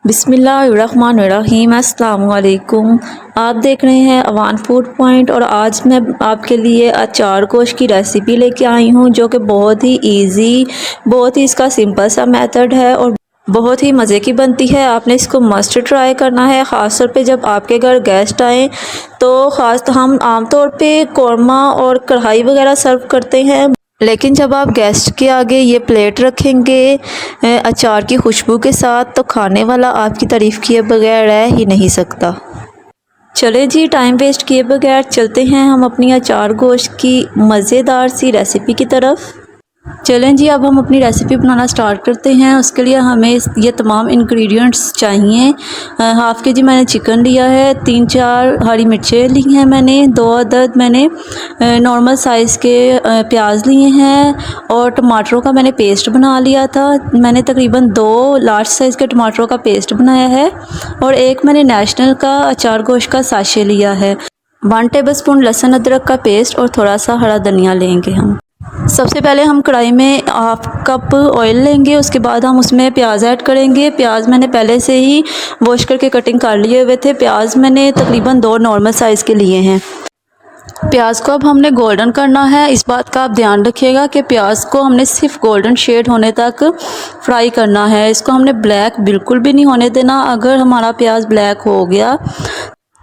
बिस्मिल्लाहिर्रहमानिर्रहीम। अस्सलाम वालेकुम। आप देख रहे हैं अवान फूड पॉइंट और आज मैं आपके लिए अचार गोश्त की रेसिपी लेके आई हूँ जो कि बहुत ही इजी, बहुत ही इसका सिंपल सा मेथड है और बहुत ही मज़े की बनती है। आपने इसको मस्ट ट्राई करना है, ख़ास तौर पे जब आपके घर गेस्ट आएँ तो हम आमतौर पे कौरमा और कढ़ाई वगैरह सर्व करते हैं, लेकिन जब आप गेस्ट के आगे ये प्लेट रखेंगे अचार की खुशबू के साथ तो खाने वाला आपकी तारीफ़ किए बगैर रह ही नहीं सकता। चलें जी, टाइम वेस्ट किए बगैर चलते हैं हम अपनी अचार गोश्त की मज़ेदार सी रेसिपी की तरफ। चलें जी, अब हम अपनी रेसिपी बनाना स्टार्ट करते हैं। उसके लिए हमें ये तमाम इंग्रेडिएंट्स चाहिए। हाफ़ के जी मैंने चिकन लिया है, 3-4 हरी मिर्चें ली हैं मैंने, 2 अदद मैंने नॉर्मल साइज़ के प्याज लिए हैं और टमाटरों का मैंने पेस्ट बना लिया था। मैंने तकरीबन 2 लार्ज साइज़ के टमाटरों का पेस्ट बनाया है और एक मैंने नेशनल का अचार गोश्त का साशे लिया है। 1 टेबलस्पून लहसुन अदरक का पेस्ट और थोड़ा सा हरा धनिया लेंगे हम। सबसे पहले हम कढ़ाई में 1/2 कप ऑयल लेंगे, उसके बाद हम उसमें प्याज ऐड करेंगे। प्याज मैंने पहले से ही वॉश करके कटिंग कर लिए हुए थे। प्याज मैंने तकरीबन 2 नॉर्मल साइज़ के लिए हैं। प्याज को अब हमने गोल्डन करना है। इस बात का आप ध्यान रखिएगा कि प्याज को हमने सिर्फ गोल्डन शेड होने तक फ्राई करना है, इसको हमने ब्लैक बिल्कुल भी नहीं होने देना। अगर हमारा प्याज ब्लैक हो गया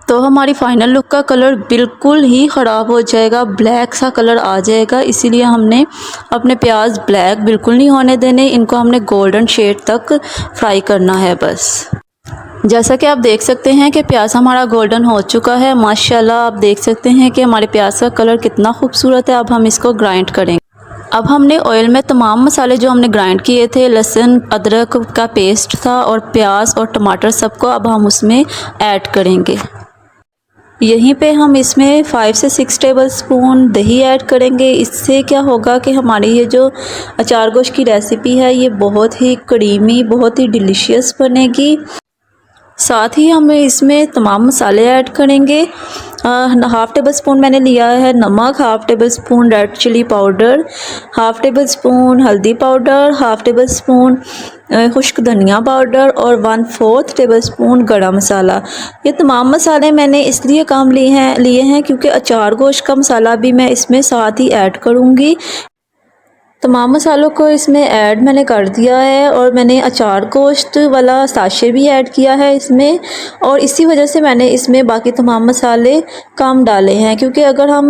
तो हमारी फाइनल लुक का कलर बिल्कुल ही ख़राब हो जाएगा, ब्लैक सा कलर आ जाएगा। इसीलिए हमने अपने प्याज ब्लैक बिल्कुल नहीं होने देने, इनको हमने गोल्डन शेड तक फ्राई करना है बस। जैसा कि आप देख सकते हैं कि प्याज हमारा गोल्डन हो चुका है। माशाल्लाह, आप देख सकते हैं कि हमारे प्याज का कलर कितना खूबसूरत है। अब हम इसको ग्राइंड करेंगे। अब हमने ऑयल में तमाम मसाले जो हमने ग्राइंड किए थे, लहसुन अदरक का पेस्ट था और प्याज और टमाटर, सबको अब हम उसमें ऐड करेंगे। यहीं पे हम इसमें 5 से 6 टेबलस्पून दही ऐड करेंगे। इससे क्या होगा कि हमारी ये जो अचार गोश्त की रेसिपी है ये बहुत ही क्रीमी, बहुत ही डिलीशियस बनेगी। साथ ही हम इसमें तमाम मसाले ऐड करेंगे। 1/2 टेबलस्पून मैंने लिया है नमक, 1/2 tablespoon red chilli powder, 1/2 tablespoon हल्दी पाउडर, 1/2 टेबलस्पून खुश्क धनिया पाउडर और 1/4 टेबलस्पून गरम मसाला। ये तमाम मसाले मैंने इसलिए कम लिए हैं क्योंकि अचार गोश्त का मसाला भी मैं इसमें साथ ही ऐड करूँगी। तमाम मसालों को इसमें ऐड मैंने कर दिया है और मैंने अचार गोश्त वाला साशे भी ऐड किया है इसमें, और इसी वजह से मैंने इसमें बाकी तमाम मसाले कम डाले हैं, क्योंकि अगर हम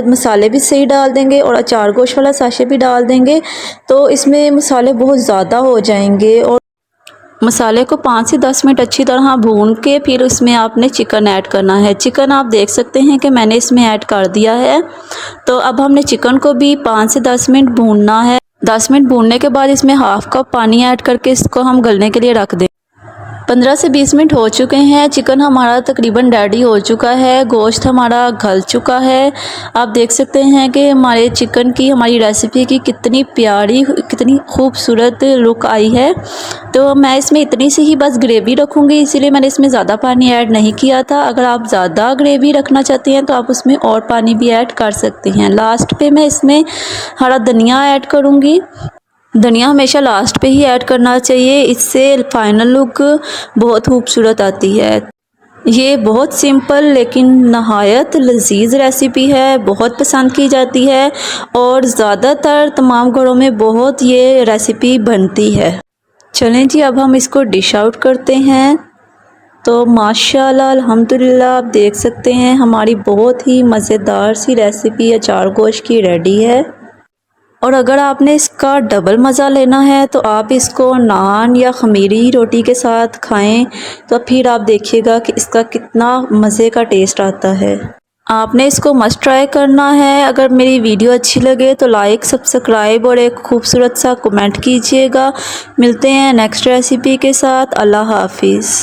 मसाले भी सही डाल देंगे और अचार गोश्त वाला साशे भी डाल देंगे तो इसमें मसाले बहुत ज़्यादा हो जाएंगे। और मसाले को 5 से 10 मिनट अच्छी तरह भून के फिर उसमें आपने चिकन ऐड करना है। चिकन आप देख सकते हैं कि मैंने इसमें ऐड कर दिया है। तो अब हमने चिकन को भी 5 से 10 मिनट भूनना है। 10 मिनट भूनने के बाद इसमें 1/2 कप पानी ऐड करके इसको हम गलने के लिए रख दें। 15 से 20 मिनट हो चुके हैं, चिकन हमारा तकरीबन रेडी हो चुका है, गोश्त हमारा गल चुका है। आप देख सकते हैं कि हमारे चिकन की, हमारी रेसिपी की कितनी प्यारी, कितनी खूबसूरत लुक आई है। तो मैं इसमें इतनी सी ही बस ग्रेवी रखूँगी, इसीलिए मैंने इसमें ज़्यादा पानी ऐड नहीं किया था। अगर आप ज़्यादा ग्रेवी रखना चाहते हैं तो आप उसमें और पानी भी ऐड कर सकते हैं। लास्ट पे मैं इसमें हरा धनिया ऐड करूँगी। धनिया हमेशा लास्ट पे ही ऐड करना चाहिए, इससे फाइनल लुक बहुत खूबसूरत आती है। ये बहुत सिंपल लेकिन नहायत लजीज रेसिपी है, बहुत पसंद की जाती है और ज़्यादातर तमाम घरों में बहुत ये रेसिपी बनती है। चलें जी, अब हम इसको डिश आउट करते हैं। तो माशाल्लाह अल्हम्दुलिल्लाह, आप देख सकते हैं हमारी बहुत ही मज़ेदार सी रेसिपी अचार गोश्त की रेडी है। और अगर आपने इसका डबल मज़ा लेना है तो आप इसको नान या ख़मीरी रोटी के साथ खाएं, तो फिर आप देखिएगा कि इसका कितना मज़े का टेस्ट आता है। आपने इसको मस्ट ट्राई करना है। अगर मेरी वीडियो अच्छी लगे तो लाइक, सब्सक्राइब और एक खूबसूरत सा कमेंट कीजिएगा। मिलते हैं नेक्स्ट रेसिपी के साथ। अल्लाह हाफिज़।